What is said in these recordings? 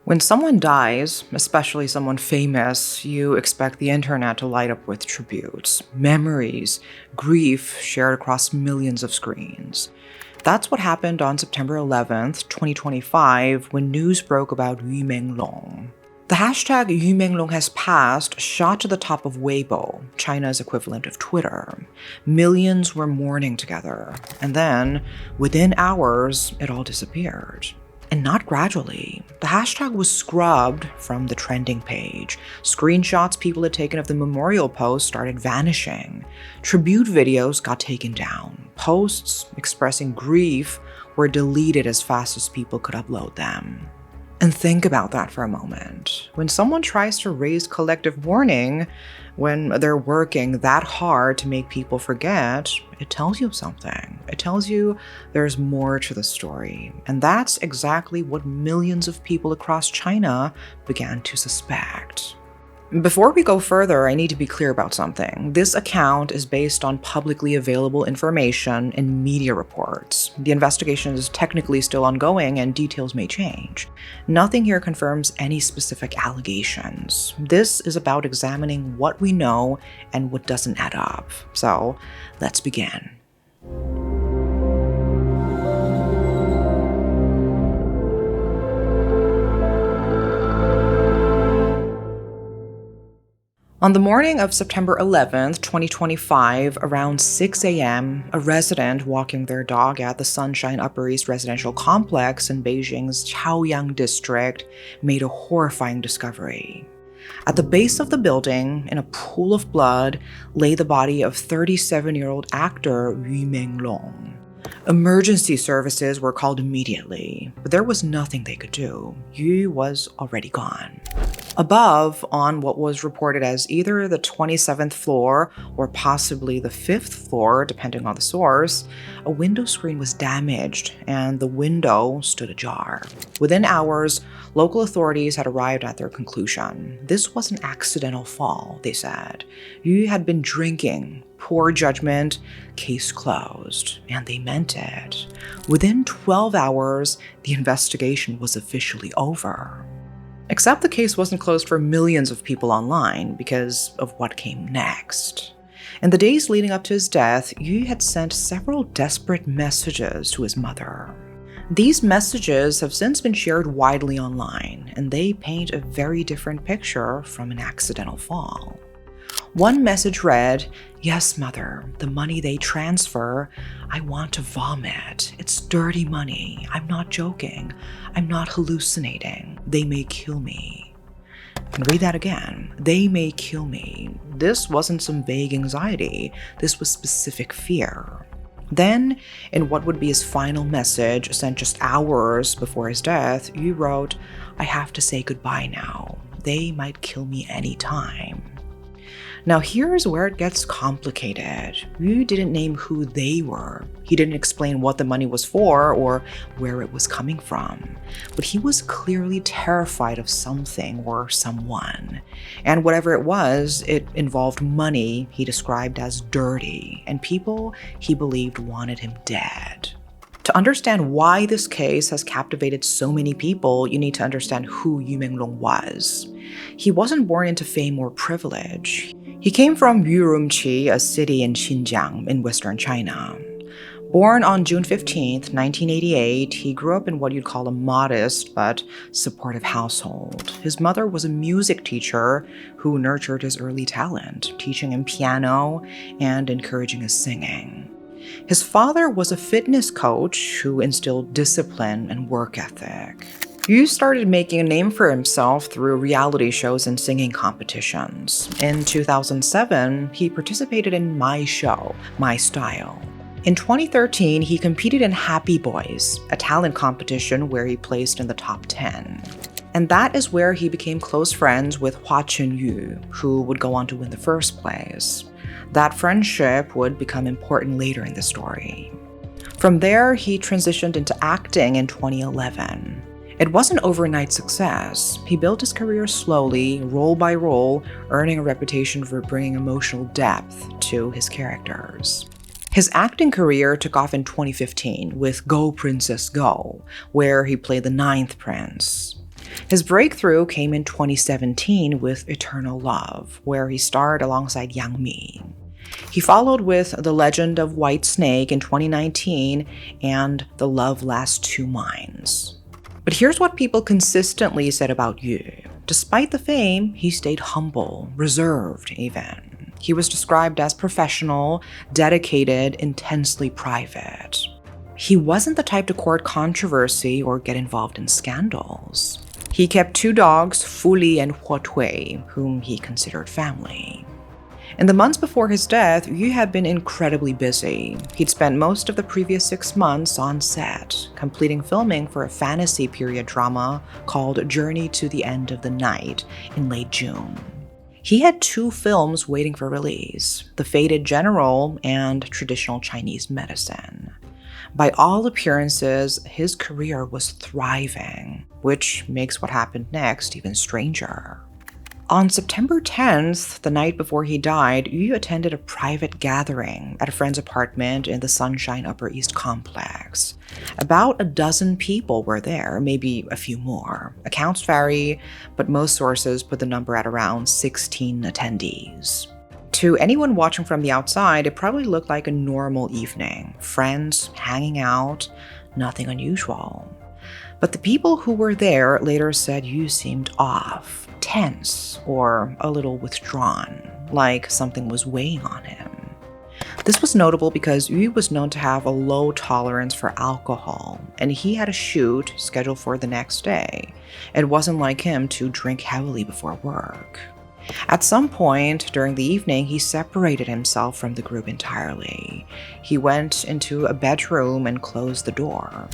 When someone dies, especially someone famous, you expect the internet to light up with tributes, memories, grief shared across millions of screens. That's what happened on September 11th, 2025, when news broke about Yu Menglong. The hashtag Yu Menglong has passed shot to the top of Weibo, China's equivalent of Twitter. Millions were mourning together, and then, within hours, it all disappeared. And not gradually. The hashtag was scrubbed from the trending page. Screenshots people had taken of the memorial post started vanishing. Tribute videos got taken down. Posts expressing grief were deleted as fast as people could upload them. And think about that for a moment. When someone tries to raise collective mourning, when they're working that hard to make people forget, it tells you something. It tells you there's more to the story. And that's exactly what millions of people across China began to suspect. Before we go further, I need to be clear about something. This account is based on publicly available information and media reports. The investigation is technically still ongoing and details may change. Nothing here confirms any specific allegations. This is about examining what we know and what doesn't add up. So, let's begin. On the morning of September 11th, 2025, around 6 a.m., a resident walking their dog at the Sunshine Upper East residential complex in Beijing's Chaoyang district made a horrifying discovery. At the base of the building, in a pool of blood, lay the body of 37-year-old actor Yu Menglong. Emergency services were called immediately, but there was nothing they could do. Yu was already gone. Above, on what was reported as either the 27th floor or possibly the 5th floor, depending on the source, a window screen was damaged and the window stood ajar. Within hours, local authorities had arrived at their conclusion. This was an accidental fall, they said. Yu had been drinking. Poor judgment, case closed. And they meant it. Within 12 hours, the investigation was officially over. Except the case wasn't closed for millions of people online because of what came next. In the days leading up to his death, Yu had sent several desperate messages to his mother. These messages have since been shared widely online, and they paint a very different picture from an accidental fall. One message read, "Yes, mother, the money they transfer, I want to vomit. It's dirty money. I'm not joking. I'm not hallucinating. They may kill me." And read that again. They may kill me. This wasn't some vague anxiety. This was specific fear. Then, in what would be his final message, sent just hours before his death, Yu wrote, "I have to say goodbye now. They might kill me anytime." Now here's where it gets complicated. Yu didn't name who they were. He didn't explain what the money was for or where it was coming from. But he was clearly terrified of something or someone. And whatever it was, it involved money he described as dirty, and people he believed wanted him dead. To understand why this case has captivated so many people, you need to understand who Yu Menglong was. He wasn't born into fame or privilege. He came from Urumqi, a city in Xinjiang in western China. Born on June 15, 1988, he grew up in what you'd call a modest but supportive household. His mother was a music teacher who nurtured his early talent, teaching him piano and encouraging his singing. His father was a fitness coach who instilled discipline and work ethic. Yu started making a name for himself through reality shows and singing competitions. In 2007, he participated in My Show, My Style. In 2013, he competed in Happy Boys, a talent competition where he placed in the top 10. And that is where he became close friends with Hua Chunyu, who would go on to win the first place. That friendship would become important later in the story. From there, he transitioned into acting in 2011. It wasn't overnight success. He built his career slowly, role by role, earning a reputation for bringing emotional depth to his characters. His acting career took off in 2015 with Go Princess Go, where he played the ninth prince. His breakthrough came in 2017 with Eternal Love, where he starred alongside Yang Mi. He followed with The Legend of White Snake in 2019 and The Love Lasts Two Minds. But here's what people consistently said about Yu. Despite the fame, he stayed humble, reserved even. He was described as professional, dedicated, intensely private. He wasn't the type to court controversy or get involved in scandals. He kept two dogs, Fuli and Huotui, whom he considered family. In the months before his death, Yu had been incredibly busy. He'd spent most of the previous 6 months on set, completing filming for a fantasy period drama called Journey to the End of the Night in late June. He had 2 films waiting for release, The Fated General and Traditional Chinese Medicine. By all appearances, his career was thriving, which makes what happened next even stranger. On September 10th, the night before he died, Yu attended a private gathering at a friend's apartment in the Sunshine Upper East complex. About a dozen people were there, maybe a few more. Accounts vary, but most sources put the number at around 16 attendees. To anyone watching from the outside, it probably looked like a normal evening. Friends, hanging out, nothing unusual. But the people who were there later said Yu seemed off, tense, or a little withdrawn, like something was weighing on him. This was notable because Yu was known to have a low tolerance for alcohol, and he had a shoot scheduled for the next day. It wasn't like him to drink heavily before work. At some point during the evening, he separated himself from the group entirely. He went into a bedroom and closed the door.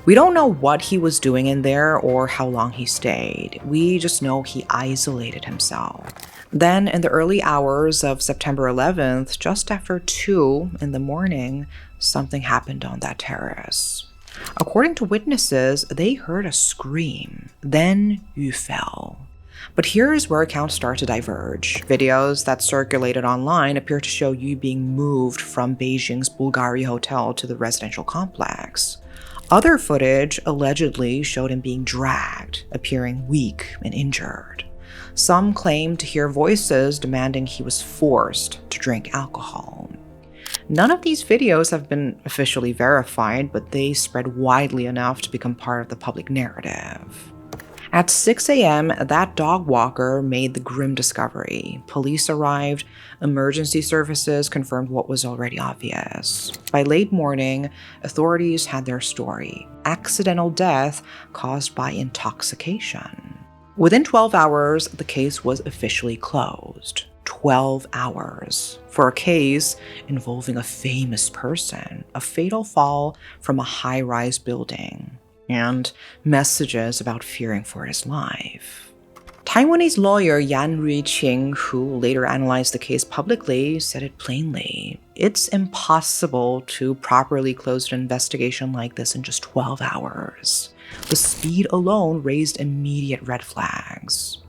We don't know what he was doing in there or how long he stayed. We just know he isolated himself. Then, in the early hours of September 11th, just after 2 in the morning, something happened on that terrace. According to witnesses, they heard a scream. Then Yu fell. But here's where accounts start to diverge. Videos that circulated online appear to show Yu being moved from Beijing's Bulgari hotel to the residential complex. Other footage allegedly showed him being dragged, appearing weak and injured. Some claimed to hear voices demanding he was forced to drink alcohol. None of these videos have been officially verified, but they spread widely enough to become part of the public narrative. At 6 a.m., that dog walker made the grim discovery. Police arrived, emergency services confirmed what was already obvious. By late morning, authorities had their story: accidental death caused by intoxication. Within 12 hours, the case was officially closed. 12 hours for a case involving a famous person, a fatal fall from a high-rise building, and messages about fearing for his life. Taiwanese lawyer Yan Rui-Qing, who later analyzed the case publicly, said it plainly. It's impossible to properly close an investigation like this in just 12 hours. The speed alone raised immediate red flags.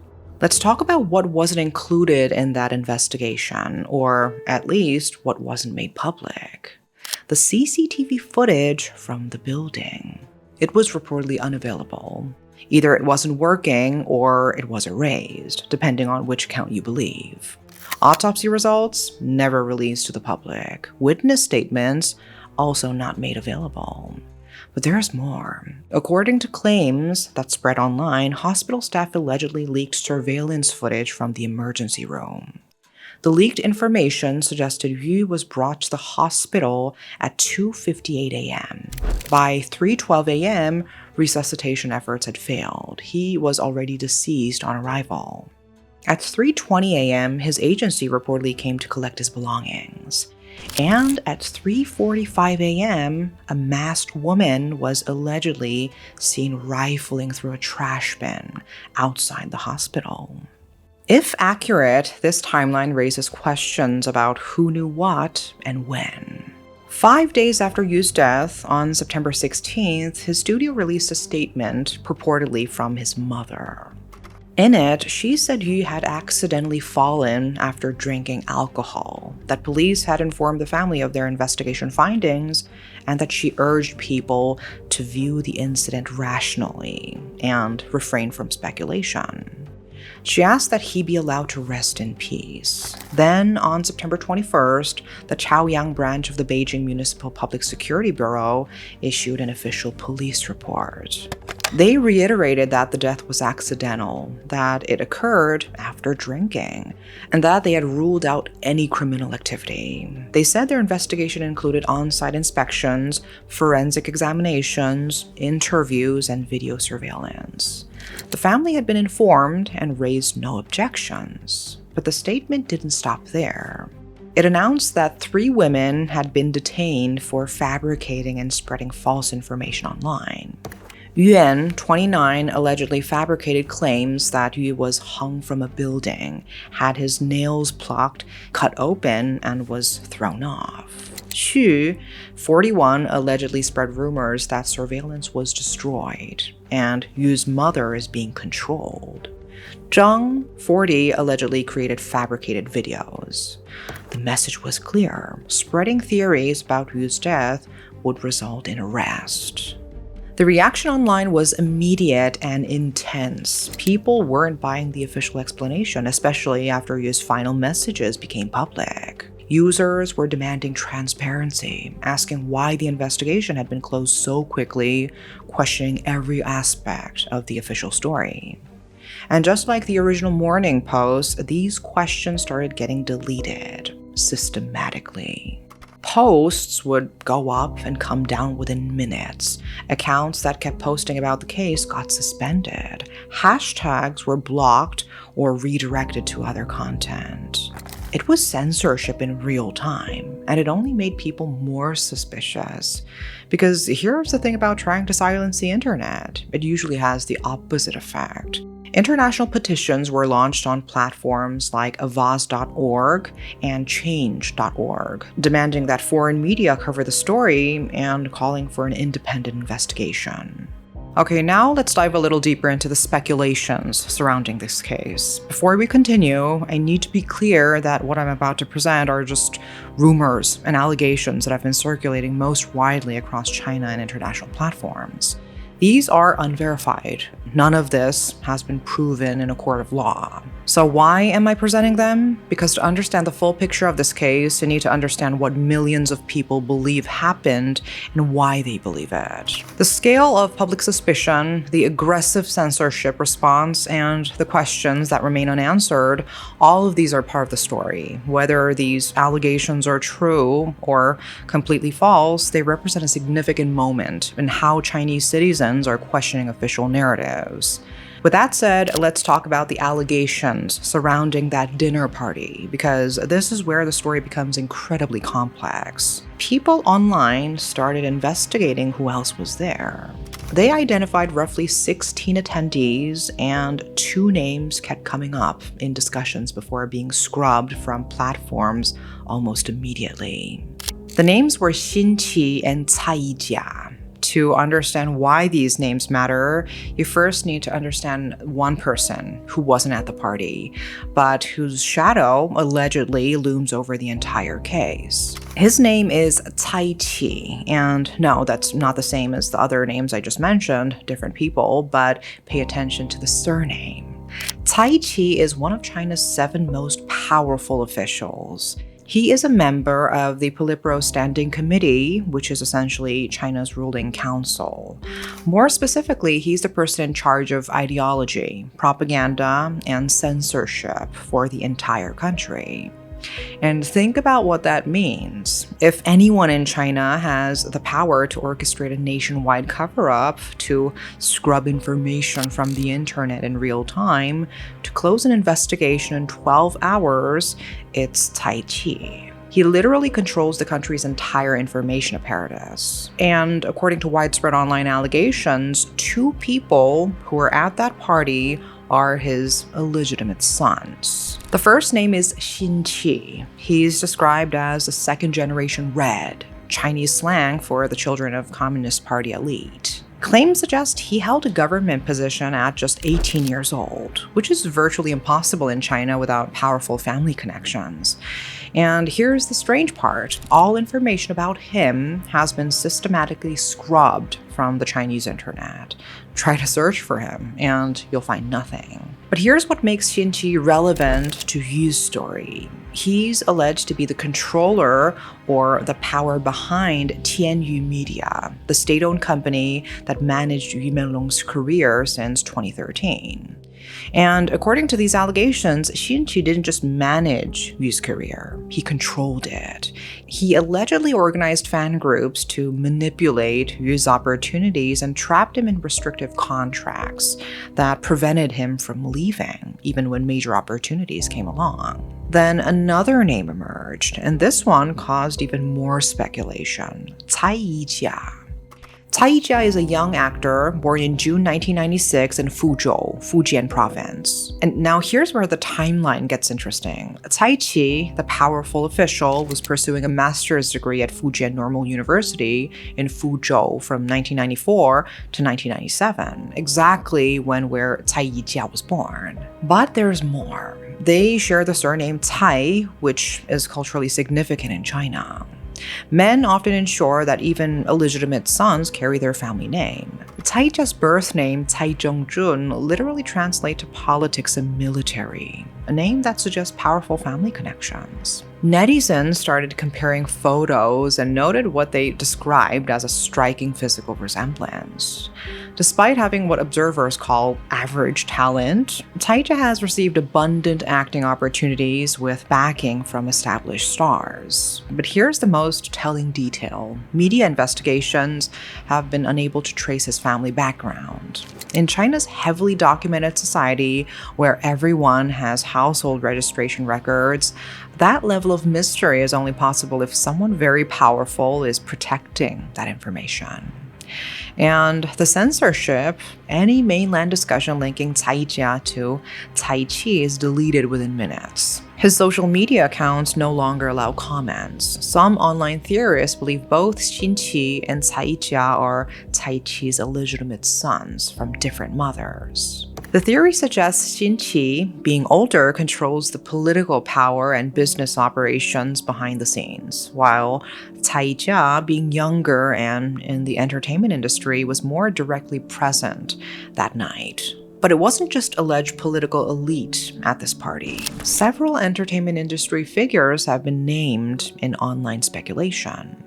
Let's talk about what wasn't included in that investigation, or at least what wasn't made public. The CCTV footage from the building. It was reportedly unavailable. Either it wasn't working or it was erased, depending on which account you believe. Autopsy results never released to the public. Witness statements also not made available. But there's more. According to claims that spread online, hospital staff allegedly leaked surveillance footage from the emergency room. The leaked information suggested Yu was brought to the hospital at 2:58 a.m. By 3:12 a.m., resuscitation efforts had failed. He was already deceased on arrival. At 3:20 a.m., his agency reportedly came to collect his belongings. And at 3:45 a.m., a masked woman was allegedly seen rifling through a trash bin outside the hospital. If accurate, this timeline raises questions about who knew what and when. 5 days after Yu's death, on September 16th, his studio released a statement purportedly from his mother. In it, she said Yu had accidentally fallen after drinking alcohol, that police had informed the family of their investigation findings, and that she urged people to view the incident rationally and refrain from speculation. She asked that he be allowed to rest in peace. Then, on September 21st, the Chaoyang branch of the Beijing Municipal Public Security Bureau issued an official police report. They reiterated that the death was accidental, that it occurred after drinking, and that they had ruled out any criminal activity. They said their investigation included on-site inspections, forensic examinations, interviews, and video surveillance. The family had been informed and raised no objections, but the statement didn't stop there. It announced that 3 women had been detained for fabricating and spreading false information online. Yuan, 29, allegedly fabricated claims that Yu was hung from a building, had his nails plucked, cut open, and was thrown off. Xu, 41, allegedly spread rumors that surveillance was destroyed, and Yu's mother is being controlled. Zheng, 40, allegedly created fabricated videos. The message was clear: spreading theories about Yu's death would result in arrest. The reaction online was immediate and intense. People weren't buying the official explanation, especially after Yu's final messages became public. Users were demanding transparency, asking why the investigation had been closed so quickly, questioning every aspect of the official story. And just like the original morning post, these questions started getting deleted systematically. Posts would go up and come down within minutes. Accounts that kept posting about the case got suspended. Hashtags were blocked or redirected to other content. It was censorship in real time, and it only made people more suspicious. Because here's the thing about trying to silence the internet: it usually has the opposite effect. International petitions were launched on platforms like avaz.org and change.org, demanding that foreign media cover the story and calling for an independent investigation. Okay, now let's dive a little deeper into the speculations surrounding this case. Before we continue, I need to be clear that what I'm about to present are just rumors and allegations that have been circulating most widely across China and international platforms. These are unverified. None of this has been proven in a court of law. So why am I presenting them? Because to understand the full picture of this case, you need to understand what millions of people believe happened and why they believe it. The scale of public suspicion, the aggressive censorship response, and the questions that remain unanswered, all of these are part of the story. Whether these allegations are true or completely false, they represent a significant moment in how Chinese citizens are questioning official narratives. With that said, let's talk about the allegations surrounding that dinner party, because this is where the story becomes incredibly complex. People online started investigating who else was there. They identified roughly 16 attendees, and 2 names kept coming up in discussions before being scrubbed from platforms almost immediately. The names were Xin Qi and Cai Yijia. To understand why these names matter, you first need to understand one person who wasn't at the party, but whose shadow allegedly looms over the entire case. His name is Cai Qi, and no, that's not the same as the other names I just mentioned, different people, but pay attention to the surname. Cai Qi is one of China's 7 most powerful officials. He is a member of the Politburo Standing Committee, which is essentially China's ruling council. More specifically, he's the person in charge of ideology, propaganda, and censorship for the entire country. And think about what that means. If anyone in China has the power to orchestrate a nationwide cover-up, to scrub information from the internet in real time, to close an investigation in 12 hours, it's Cai Qi. He literally controls the country's entire information apparatus. And according to widespread online allegations, 2 people who were at that party are his illegitimate sons. The first name is Xin Qi. He's described as a 2nd-generation red, Chinese slang for the children of Communist Party elite. Claims suggest he held a government position at just 18 years old, which is virtually impossible in China without powerful family connections. And here's the strange part. All information about him has been systematically scrubbed from the Chinese internet. Try to search for him, and you'll find nothing. But here's what makes Xinqi relevant to Yu's story. He's alleged to be the controller or the power behind Tianyu Media, the state-owned company that managed Yu Menglong's career since 2013. And according to these allegations, Xinqi didn't just manage Yu's career, he controlled it. He allegedly organized fan groups to manipulate Yu's opportunities and trapped him in restrictive contracts that prevented him from leaving, even when major opportunities came along. Then another name emerged, and this one caused even more speculation: Cai Yijia. Cai Yijia is a young actor born in June 1996 in Fuzhou, Fujian province. And now here's where the timeline gets interesting. Cai Qi, the powerful official, was pursuing a master's degree at Fujian Normal University in Fuzhou from 1994 to 1997, exactly where Cai Yijia was born. But there's more. They share the surname Cai, which is culturally significant in China. Men often ensure that even illegitimate sons carry their family name. Cai Yijia's birth name, Cai Zhongjun, literally translates to politics and military, a name that suggests powerful family connections. Netizens started comparing photos and noted what they described as a striking physical resemblance. Despite having what observers call average talent, Cai Yijia has received abundant acting opportunities with backing from established stars. But here's the most telling detail. Media investigations have been unable to trace his family background. In China's heavily documented society, where everyone has household registration records, that level of mystery is only possible if someone very powerful is protecting that information. And the censorship, any mainland discussion linking Cai Yijia to Cai Qi is deleted within minutes. His social media accounts no longer allow comments. Some online theorists believe both Xinqi and Cai Yijia are Cai Qi's illegitimate sons from different mothers. The theory suggests Xinqi, being older, controls the political power and business operations behind the scenes, while Cai Yijia, being younger and in the entertainment industry, was more directly present that night. But it wasn't just alleged political elite at this party. Several entertainment industry figures have been named in online speculation.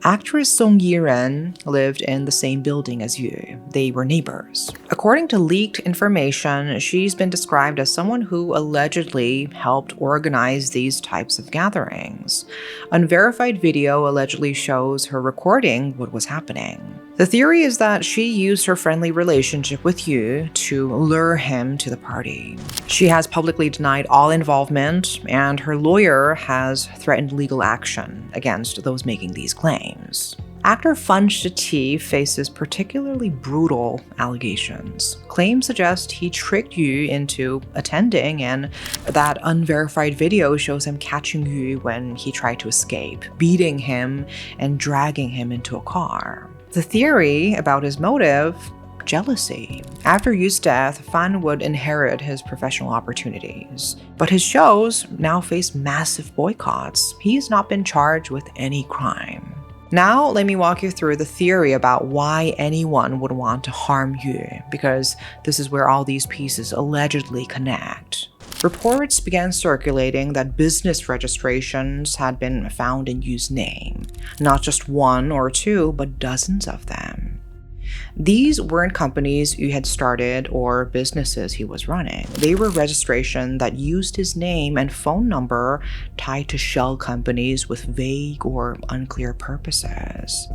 Actress Song Yiren lived in the same building as Yu. They were neighbors. According to leaked information, she's been described as someone who allegedly helped organize these types of gatherings. Unverified video allegedly shows her recording what was happening. The theory is that she used her friendly relationship with Yu to lure him to the party. She has publicly denied all involvement, and her lawyer has threatened legal action against those making these claims. Actor Fan Shiti faces particularly brutal allegations. Claims suggest he tricked Yu into attending, and that unverified video shows him catching Yu when he tried to escape, beating him and dragging him into a car. The theory about his motive: jealousy. After Yu's death, Fan would inherit his professional opportunities. But his shows now face massive boycotts. He's not been charged with any crime. Now, let me walk you through the theory about why anyone would want to harm Yu, because this is where all these pieces allegedly connect. Reports began circulating that business registrations had been found in Yu's name. Not just one or two, but dozens of them. These weren't companies Yu had started or businesses he was running. They were registrations that used his name and phone number tied to shell companies with vague or unclear purposes.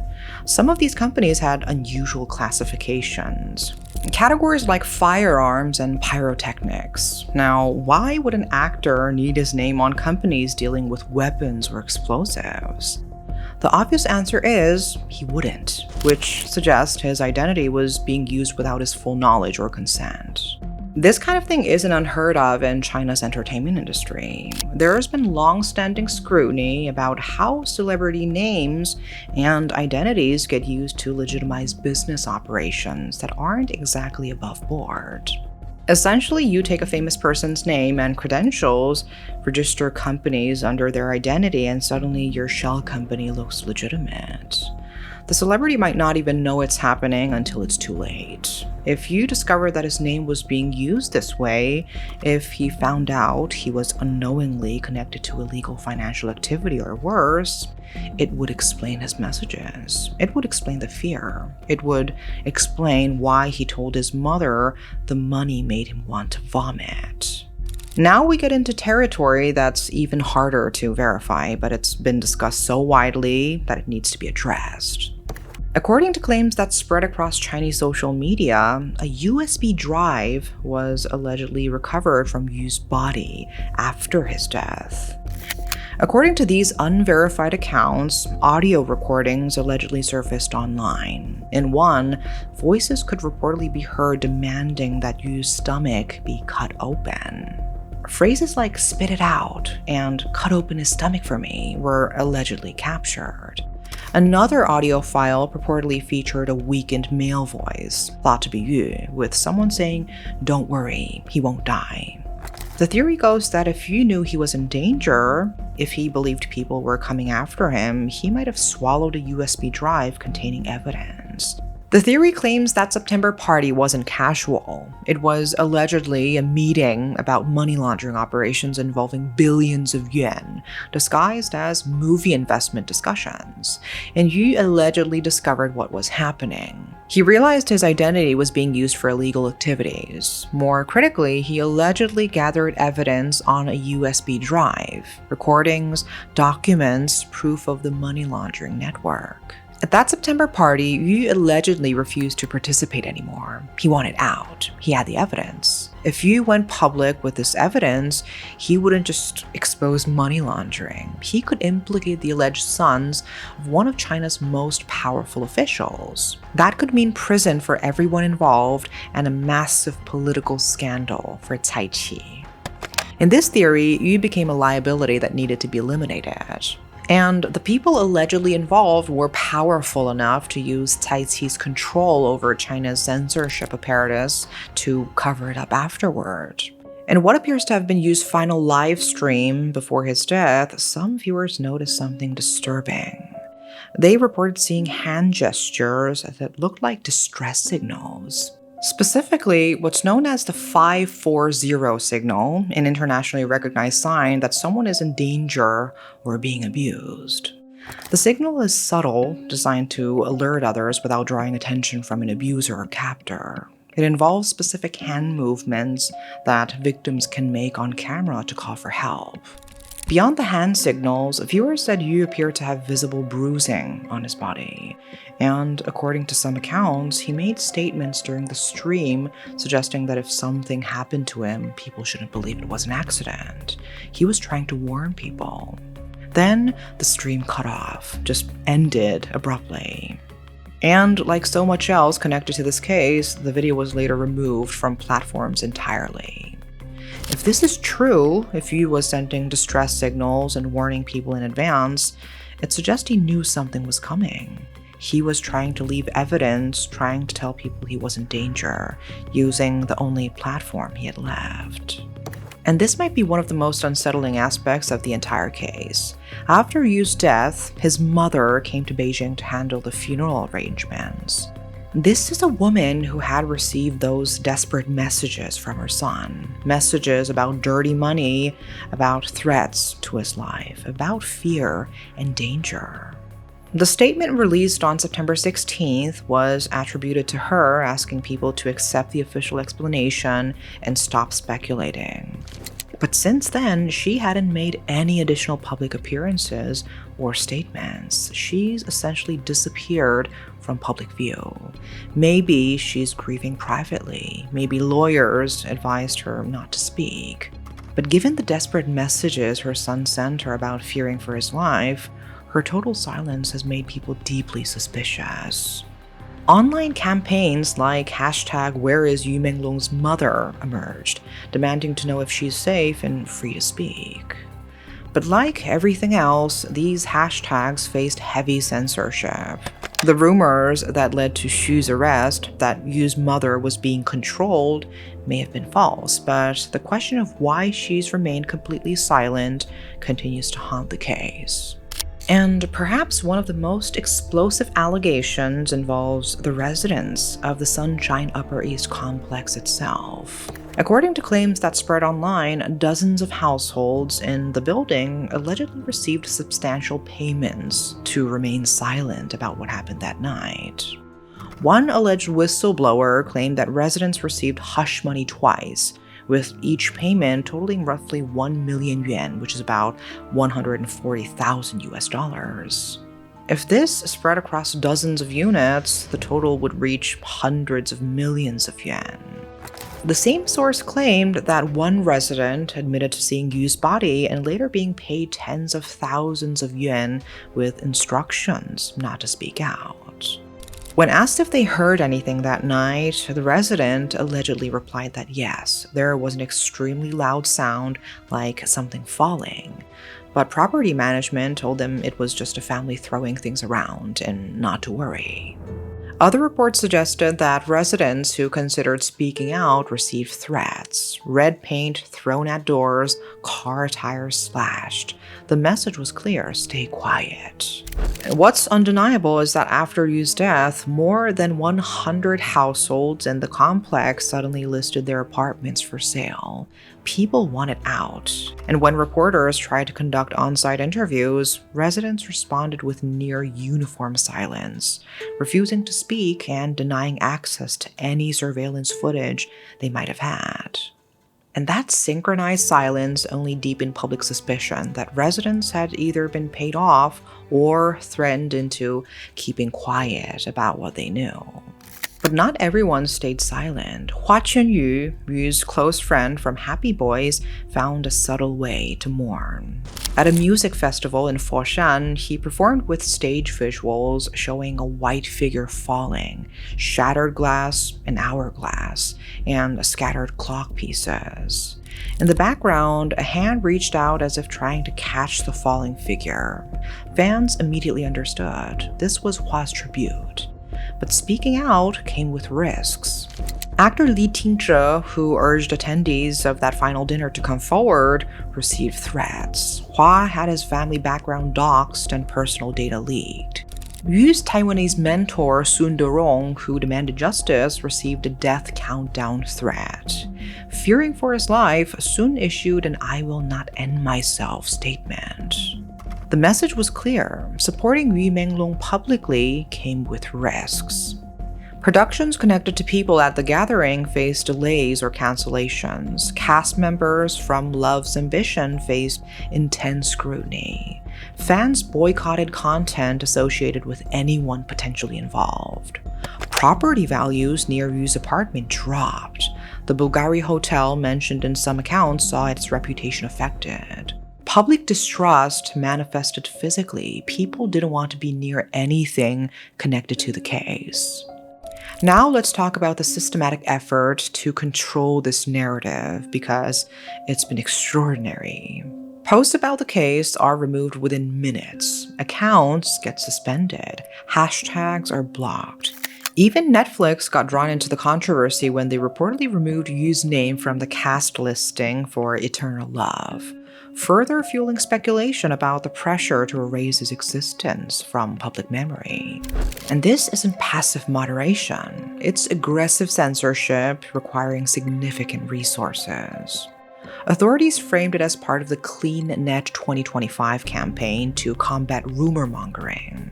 Some of these companies had unusual classifications. Categories like firearms and pyrotechnics. Now, why would an actor need his name on companies dealing with weapons or explosives? The obvious answer is he wouldn't, which suggests his identity was being used without his full knowledge or consent. This kind of thing isn't unheard of in China's entertainment industry. There has been long-standing scrutiny about how celebrity names and identities get used to legitimize business operations that aren't exactly above board. Essentially, you take a famous person's name and credentials, register companies under their identity, and suddenly your shell company looks legitimate. The celebrity might not even know it's happening until it's too late. If you discover that his name was being used this way, if he found out he was unknowingly connected to illegal financial activity or worse, it would explain his messages. It would explain the fear. It would explain why he told his mother the money made him want to vomit. Now we get into territory that's even harder to verify, but it's been discussed so widely that it needs to be addressed. According to claims that spread across Chinese social media, a USB drive was allegedly recovered from Yu's body after his death. According to these unverified accounts, audio recordings allegedly surfaced online. In one, voices could reportedly be heard demanding that Yu's stomach be cut open. Phrases like "spit it out" and "cut open his stomach for me" were allegedly captured. Another audio file purportedly featured a weakened male voice, thought to be Yu, with someone saying, "Don't worry, he won't die." The theory goes that if Yu knew he was in danger, if he believed people were coming after him, he might have swallowed a USB drive containing evidence. The theory claims that September party wasn't casual. It was allegedly a meeting about money laundering operations involving billions of yuan, disguised as movie investment discussions. And Yu allegedly discovered what was happening. He realized his identity was being used for illegal activities. More critically, he allegedly gathered evidence on a USB drive, recordings, documents, proof of the money laundering network. At that September party, Yu allegedly refused to participate anymore. He wanted out. He had the evidence. If Yu went public with this evidence, he wouldn't just expose money laundering. He could implicate the alleged sons of one of China's most powerful officials. That could mean prison for everyone involved and a massive political scandal for Cai Qi. In this theory, Yu became a liability that needed to be eliminated. And the people allegedly involved were powerful enough to use Cai Qi's control over China's censorship apparatus to cover it up afterward. In what appears to have been Yu's final live stream before his death, some viewers noticed something disturbing. They reported seeing hand gestures that looked like distress signals. Specifically, what's known as the 540 signal, an internationally recognized sign that someone is in danger or being abused. The signal is subtle, designed to alert others without drawing attention from an abuser or captor. It involves specific hand movements that victims can make on camera to call for help. Beyond the hand signals, viewers said Yu appeared to have visible bruising on his body, and according to some accounts, he made statements during the stream suggesting that if something happened to him, people shouldn't believe it was an accident. He was trying to warn people. Then the stream cut off, just ended abruptly. And like so much else connected to this case, the video was later removed from platforms entirely. If this is true, if Yu was sending distress signals and warning people in advance, it suggests he knew something was coming. He was trying to leave evidence, trying to tell people he was in danger, using the only platform he had left. And this might be one of the most unsettling aspects of the entire case. After Yu's death, his mother came to Beijing to handle the funeral arrangements. This is a woman who had received those desperate messages from her son. Messages about dirty money, about threats to his life, about fear and danger. The statement released on September 16th was attributed to her, asking people to accept the official explanation and stop speculating. But since then, she hadn't made any additional public appearances or statements. She's essentially disappeared from public view. Maybe she's grieving privately. Maybe lawyers advised her not to speak. But given the desperate messages her son sent her about fearing for his life, her total silence has made people deeply suspicious. Online campaigns like hashtag Where is Yu Menglong's mother emerged, demanding to know if she's safe and free to speak. But like everything else, these hashtags faced heavy censorship. The rumors that led to Xu's arrest, that Yu's mother was being controlled, may have been false, but the question of why she's remained completely silent continues to haunt the case. And perhaps one of the most explosive allegations involves the residents of the Sunshine Upper East complex itself. According to claims that spread online, dozens of households in the building allegedly received substantial payments to remain silent about what happened that night. One alleged whistleblower claimed that residents received hush money twice, with each payment totaling roughly 1 million yuan, which is about 140,000 US dollars. If this spread across dozens of units, the total would reach hundreds of millions of yuan. The same source claimed that one resident admitted to seeing Yu's body and later being paid tens of thousands of yuan with instructions not to speak out. When asked if they heard anything that night, the resident allegedly replied that yes, there was an extremely loud sound like something falling, but property management told them it was just a family throwing things around and not to worry. Other reports suggested that residents who considered speaking out received threats, red paint thrown at doors, car tires slashed. The message was clear: stay quiet. What's undeniable is that after Yu's death, more than 100 households in the complex suddenly listed their apartments for sale. People wanted out. And when reporters tried to conduct on-site interviews, residents responded with near uniform silence, refusing to speak and denying access to any surveillance footage they might have had. And that synchronized silence only deepened public suspicion that residents had either been paid off or threatened into keeping quiet about what they knew. But not everyone stayed silent. Hua Chunyu, Yu's close friend from Happy Boys, found a subtle way to mourn. At a music festival in Foshan, he performed with stage visuals showing a white figure falling, shattered glass, an hourglass, and scattered clock pieces. In the background, a hand reached out as if trying to catch the falling figure. Fans immediately understood this was Hua's tribute. But speaking out came with risks. Actor Li Tingzhe, who urged attendees of that final dinner to come forward, received threats. Hua had his family background doxed and personal data leaked. Yu's Taiwanese mentor Sun Derong, who demanded justice, received a death countdown threat. Fearing for his life, Sun issued an "I will not end myself" statement. The message was clear: supporting Yu Menglong publicly came with risks. Productions connected to people at the gathering faced delays or cancellations. Cast members from Love's Ambition faced intense scrutiny. Fans boycotted content associated with anyone potentially involved. Property values near Yu's apartment dropped. The Bulgari hotel mentioned in some accounts saw its reputation affected. Public distrust manifested physically. People didn't want to be near anything connected to the case. Now let's talk about the systematic effort to control this narrative, because it's been extraordinary. Posts about the case are removed within minutes. Accounts get suspended. Hashtags are blocked. Even Netflix got drawn into the controversy when they reportedly removed Yu's name from the cast listing for Eternal Love, further fueling speculation about the pressure to erase his existence from public memory. And this isn't passive moderation. It's aggressive censorship requiring significant resources. Authorities framed it as part of the Clean Net 2025 campaign to combat rumor mongering.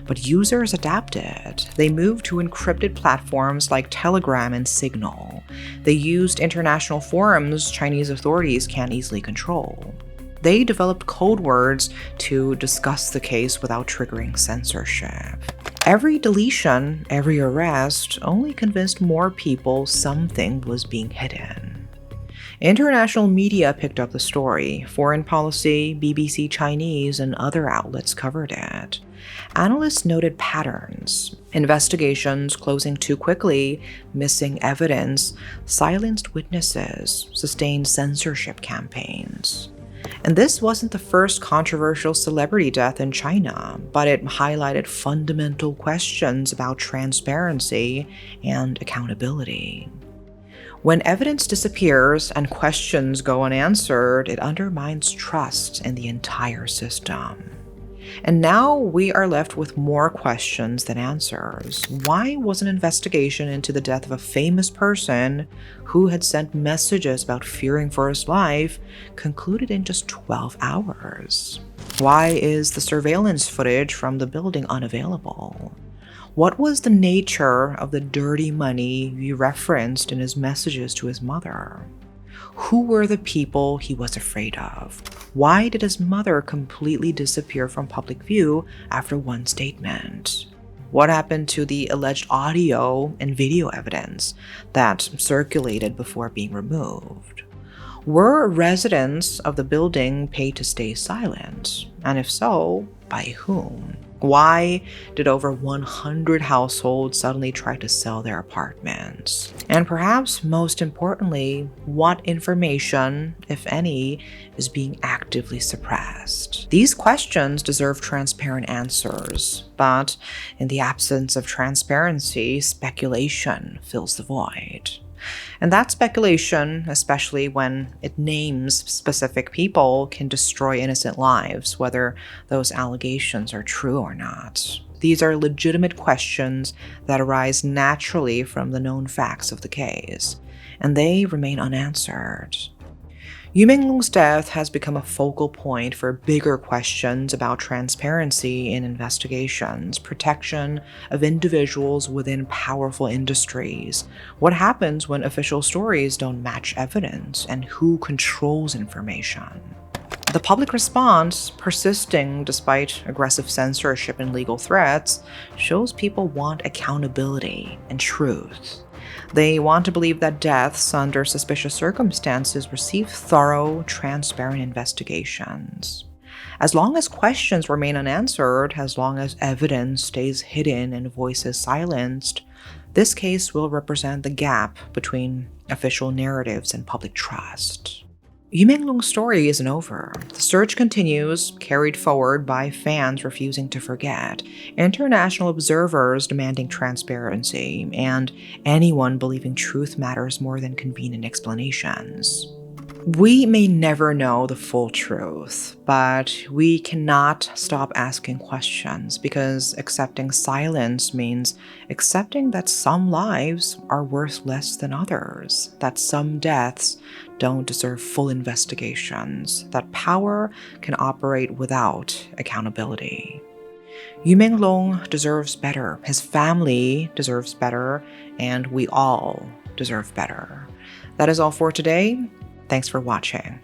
But users adapted. They moved to encrypted platforms like Telegram and Signal. They used international forums Chinese authorities can't easily control. They developed code words to discuss the case without triggering censorship. Every deletion, every arrest only convinced more people something was being hidden. International media picked up the story. Foreign Policy, BBC Chinese, and other outlets covered it. Analysts noted patterns: investigations closing too quickly, missing evidence, silenced witnesses, sustained censorship campaigns. And this wasn't the first controversial celebrity death in China, but it highlighted fundamental questions about transparency and accountability. When evidence disappears and questions go unanswered, it undermines trust in the entire system. And now we are left with more questions than answers. Why was an investigation into the death of a famous person who had sent messages about fearing for his life concluded in just 12 hours? Why is the surveillance footage from the building unavailable? What was the nature of the dirty money Yu referenced in his messages to his mother? Who were the people he was afraid of? Why did his mother completely disappear from public view after one statement? What happened to the alleged audio and video evidence that circulated before being removed? Were residents of the building paid to stay silent? And if so, by whom? Why did over 100 households suddenly try to sell their apartments? And perhaps most importantly, what information, if any, is being actively suppressed? These questions deserve transparent answers, but in the absence of transparency, speculation fills the void. And that speculation, especially when it names specific people, can destroy innocent lives, whether those allegations are true or not. These are legitimate questions that arise naturally from the known facts of the case, and they remain unanswered. Yu Menglong's death has become a focal point for bigger questions about transparency in investigations, protection of individuals within powerful industries, what happens when official stories don't match evidence, and who controls information. The public response, persisting despite aggressive censorship and legal threats, shows people want accountability and truth. They want to believe that deaths under suspicious circumstances receive thorough, transparent investigations. As long as questions remain unanswered, as long as evidence stays hidden and voices silenced, this case will represent the gap between official narratives and public trust. Yu Menglong's story isn't over. The search continues, carried forward by fans refusing to forget, international observers demanding transparency, and anyone believing truth matters more than convenient explanations. We may never know the full truth, but we cannot stop asking questions, because accepting silence means accepting that some lives are worth less than others, that some deaths don't deserve full investigations, that power can operate without accountability. Yu Menglong deserves better, his family deserves better, and we all deserve better. That is all for today. Thanks for watching.